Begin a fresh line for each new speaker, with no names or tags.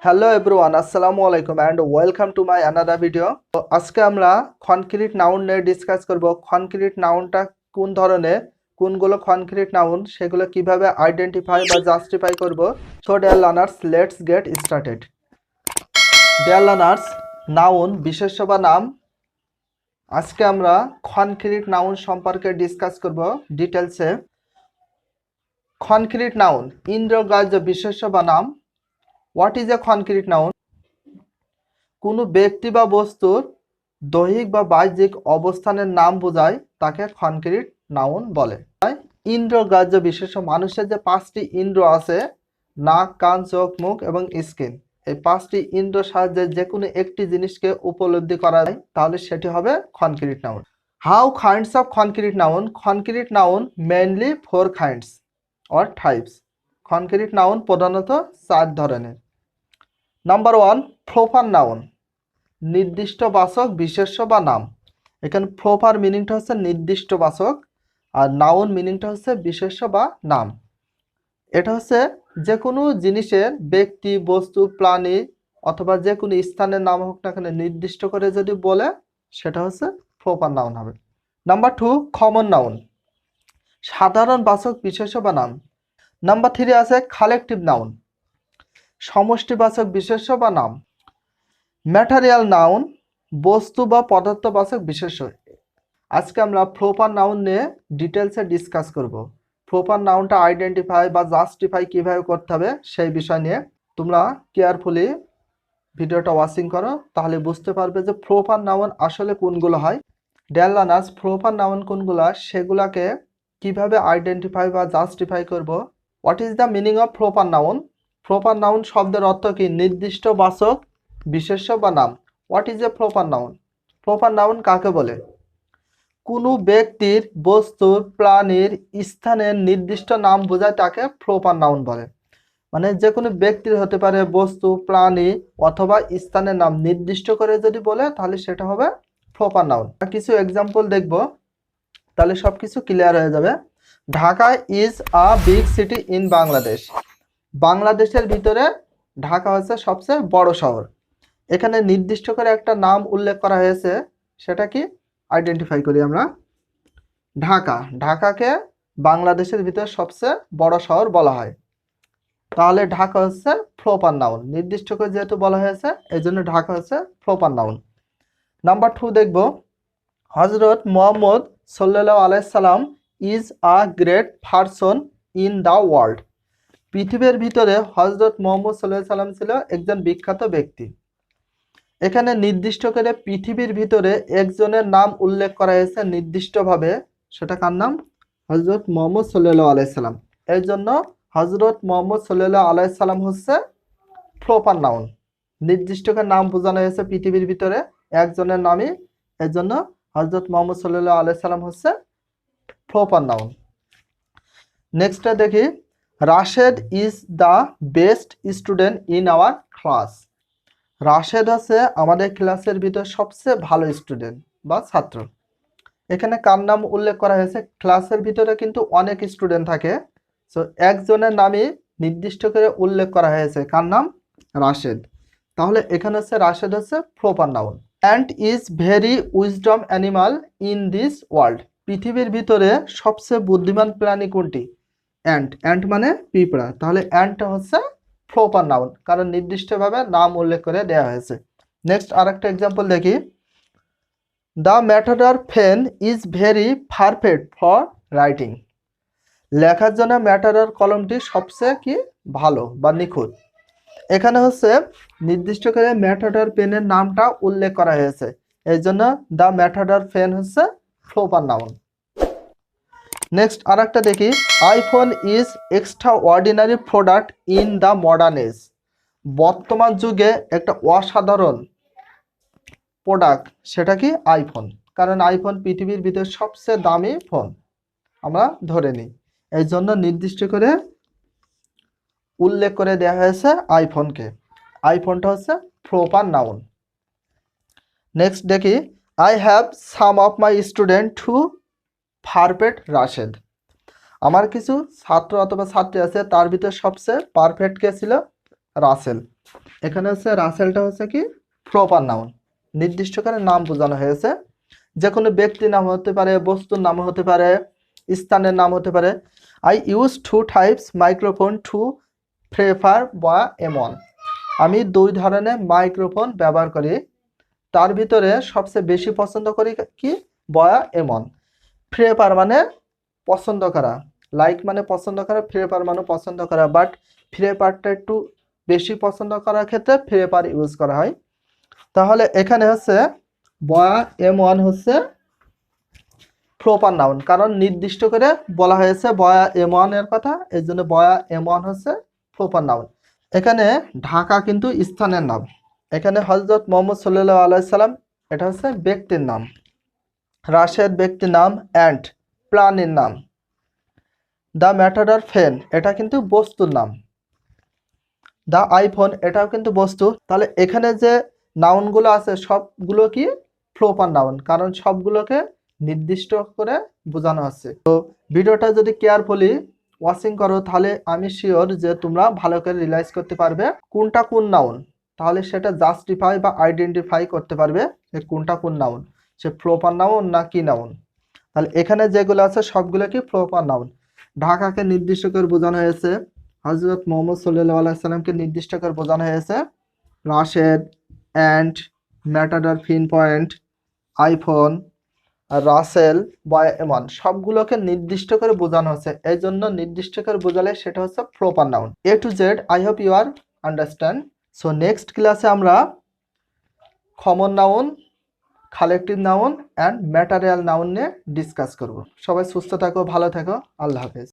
Hello everyone, আসসালামু আলাইকুম and welcome to my another video. তো আজকে আমরা কনক্রিট নাউন নিয়ে ডিসকাস করব। কনক্রিট নাউনটা কোন ধরনের, কোনগুলো কনক্রিট নাউন, সেগুলো কিভাবে আইডেন্টিফাই বা জাস্টিফাই করব। So dear learners, let's get started. Dear learners, noun বিশেষ্য বা নাম। আজকে আমরা কনক্রিট নাউন সম্পর্কে ডিসকাস করব ডিটেলসে। কনক্রিট নাউন ইন্দ্রগ্রাহ্য বিশেষ্য বা নাম। What is a concrete noun? কোনো ব্যক্তি বা বস্তুর দৈহিক বা বাহ্যিক অবস্থানের নাম বোঝায়, তাকে কনক্রিট নাউন বলে। ইন্দ্রগ্রাহ্য বিশেষ্য, মানুষের যে পাঁচটি ইন্দ্র আছে, নাক, কান, চোখ, মুখ এবং স্কিন, এই পাঁচটি ইন্দ্র সাহায্যে যে কোনো একটি জিনিসকে উপলব্ধি করা যায়, তাহলে সেটি হবে concrete noun. How kinds of concrete noun? Concrete noun mainly 4 kinds or types. Concrete noun প্রধানত 4 ধরনের। নাম্বার 1, প্রপার নাউন, নির্দিষ্ট বাচক বিশেষ্য বা নাম। এখানে প্রপার মিনিংটা হচ্ছে নির্দিষ্ট বাচক, আর নাউন মিনিংটা হচ্ছে বিশেষ্য বা নাম। এটা হচ্ছে যে কোনো জিনিসের, ব্যক্তি, বস্তু, প্রাণী অথবা যে কোনো স্থানের নাম হোক না কেন, নির্দিষ্ট করে যদি বলে, সেটা হচ্ছে প্রপার নাউন হবে। নাম্বার 2, কমন নাউন, সাধারণ বাচক বিশেষ্য বা নাম। নাম্বার 3 আছে কালেকটিভ নাউন, সমষ্টিবাচক বিশেষ্য বা নাম। ম্যাটেরিয়াল নাউন, বস্তু বা পদার্থবাচক বিশেষ্য। আজকে আমরা প্রপার নাউন নিয়ে ডিটেলসে ডিসকাস করব। প্রপার নাউনটা আইডেন্টিফাই বা জাস্টিফাই কিভাবে করতে হবে সেই বিষয় নিয়ে তোমরা কেয়ারফুলি ভিডিওটা ওয়াচিং করো, তাহলে বুঝতে পারবে যে প্রপার নাউন আসলে কোনগুলো হয়। ডিয়ার লার্নার্স, প্রপার নাউন কোনগুলো, সেগুলাকে কিভাবে আইডেন্টিফাই বা জাস্টিফাই করব। What is the meaning of proper noun? Proper noun শব্দের অর্থ কি? নির্দিষ্ট বাচক বিশেষ্য বা নাম। What is a proper noun? Proper noun কাকে বলে? কোনো ব্যক্তির, বস্তুর, প্রাণীর, স্থানের নির্দিষ্ট নাম বোঝায়, তাকে প্রপার নাউন বলে। মানে যে কোনো ব্যক্তির হতে পারে, বস্তু, প্রাণী অথবা স্থানের নাম নির্দিষ্ট করে যদি বলে, তাহলে সেটা হবে প্রপার নাউন। কিছু এক্সাম্পল দেখব, তাহলে সবকিছু ক্লিয়ার হয়ে যাবে। Dhaka is a big city in Bangladesh. বাংলাদেশের ভিতরে ঢাকা হচ্ছে সবচেয়ে বড় শহর। এখানে নির্দিষ্ট করে একটা নাম উল্লেখ করা হয়েছে, সেটা কি? আইডেন্টিফাই করি আমরা। ঢাকা, ঢাকাকে বাংলাদেশের ভিতরে সবচেয়ে বড় শহর বলা হয়, তাহলে ঢাকা হচ্ছে প্রপার নাউন। নির্দিষ্ট করে যেহেতু বলা হয়েছে, এই জন্য ঢাকা হচ্ছে প্রপার নাউন। নাম্বার 2 দেখব, হজরত মোহাম্মদ সাল্লাল্লাহু আলাইহি সাল্লাম is a great person in the world. পৃথিবীর ভিতরে হজরত মোহাম্মদ সাল্লাল্লাহু আলাইহি সাল্লাম ছিল একজন বিখ্যাত ব্যক্তি। এখানে নির্দিষ্ট করে পৃথিবীর ভিতরে একজনের নাম উল্লেখ করা হয়েছে নির্দিষ্টভাবে, সেটা কার নাম? হজরত মোহাম্মদ সাল্লাল্লাহু আলাইহি সাল্লাম। এই জন্য হজরত মোহাম্মদ সাল্লাল্লাহু আলাইহি সাল্লাম হচ্ছে প্রপার নাউন। নির্দিষ্ট করে নাম বোঝানো হয়েছে পৃথিবীর ভিতরে একজনের নামই, এই জন্য হজরত মোহাম্মদ সাল্লাল্লাহু আলাইহি সাল্লাম হচ্ছে প্রপার নাউন। নেক্সটটা দেখি, Rashed is the best student in our class. Rashed হচ্ছে আমাদের ক্লাসের ভিতর সবচেয়ে ভালো স্টুডেন্ট বা ছাত্র। এখানে কার নাম উল্লেখ করা হয়েছে? ক্লাসের ভিতরে কিন্তু অনেক স্টুডেন্ট থাকে, সো একজনের নামই নির্দিষ্ট করে উল্লেখ করা হয়েছে, কার নাম? রাশেদ। তাহলে এখানে হচ্ছে রাশেদ হচ্ছে proper noun. Ant is very wisdom animal in this world. পৃথিবীর ভিতরে সবচেয়ে বুদ্ধিমান প্রাণী কোনটি? অ্যান্ট। অ্যান্ট মানে পিঁপড়া, তাহলে অ্যান্টটা হচ্ছে প্রপার নাউন, কারণ নির্দিষ্টভাবে নাম উল্লেখ করে দেওয়া হয়েছে। নেক্সট আরেকটা এক্সাম্পল দেখি, the Matador pen is very perfect for writing. লেখার জন্য ম্যাটাডর কলমটি সবচেয়ে কি? ভালো বা নিখুঁত। এখানে হচ্ছে নির্দিষ্ট করে ম্যাটাডর পেনের নামটা উল্লেখ করা হয়েছে, এই জন্য দ্য ম্যাটাডর পেন হচ্ছে প্রপার নাউন। নেক্সট আরেকটা দেখি, iPhone is extraordinary product in the modern age. বর্তমান যুগে একটা অসাধারণ প্রোডাক্ট, সেটা কি? আইফোন। কারণ আইফোন পৃথিবীর ভিতরে সবচেয়ে দামি ফোন আমরা ধরে নিই, এই জন্য নির্দিষ্ট করে উল্লেখ করে দেওয়া হয়েছে আইফোনকে। আইফোনটা হচ্ছে প্রপার নাউন। নেক্সট দেখি, I have some of my student to perfect Rashed. আমার কিছু ছাত্র অথবা ছাত্রী আছে, তার ভিতরে সবচেয়ে পারফেক্ট কে ছিল? রাসেল। এখানে হচ্ছে রাসেলটা হচ্ছে কি প্রপার নাউন, নির্দিষ্ট করে নাম বোঝানো হয়েছে। যে কোনো ব্যক্তির নাম হতে পারে, বস্তুর নাম হতে পারে, স্থানের নাম হতে পারে। I use 2 types microphone two prefer বা এমন। আমি 2 ধরনের মাইক্রোফোন ব্যবহার করি, তার ভিতরে সবচেয়ে বেশি পছন্দ করি কি বয়া এমন। প্রেফার মানে পছন্দ করা, লাইক মানে পছন্দ করা, প্রেফার মানে পছন্দ করা, বাট প্রেফারটা একটু বেশি পছন্দ করার ক্ষেত্রে প্রেফার ইউজ করা হয়। তাহলে এখানে হচ্ছে বয়া এমন হচ্ছে প্রপার নাউন, কারণ নির্দিষ্ট করে বলা হয়েছে বয়া এমন এর কথা, এই জন্য বয়া এমন হচ্ছে প্রপার নাউন। এখানে ঢাকা কিন্তু স্থানের নাম। এখানে হযরত মুহাম্মদ সাল্লাল্লাহু আলাইহি সাল্লাম এটা হচ্ছে ব্যক্তির নাম, রাশেদ ব্যক্তির নাম, অ্যান্ড প্রাণীর নাম। দ্য ম্যাটাডর ফেন এটা কিন্তু বস্তুর নাম, দ্য আইফোন এটাও কিন্তু বস্তু। তাহলে এখানে যে নাউনগুলো আছে সবগুলো কি প্রপার নাউন, কারণ সবগুলোকে নির্দিষ্ট করে বোঝানো হচ্ছে। তো ভিডিওটা যদি কেয়ারফুলি ওয়াচিং করো তাহলে আমি শিওর যে তোমরা ভালো করে রিয়েলাইজ করতে পারবে কোনটা কোন নাউন, তাহলে সেটা জাস্টিফাই বা আইডেন্টিফাই করতে পারবে যে কোনটা কোন নাউন, সে প্রপার নাউন না কি নাউন। তাহলে এখানে যেগুলো আছে সবগুলো কি প্রপার নাউন। ঢাকাকে নির্দিষ্ট করে বোঝানো হয়েছে, হযরত মুহাম্মদ সাল্লাল্লাহু আলাইহি সাল্লামকে নির্দিষ্ট করে বোঝানো হয়েছে, Rashed, and, Matador, pin point, iPhone, আর রাসেল, বয় এমন সবগুলোকে নির্দিষ্ট করে বোঝানো হচ্ছে। এই জন্য নির্দিষ্ট করে বোঝালে সেটা হচ্ছে proper noun. A to Z I hope you are understand. So next ক্লাসে আমরা common noun, collective noun and material noun নিয়ে ডিসকাস করব। সবাই সুস্থ থাকো, ভালো থাকো, আল্লাহ হাফেজ।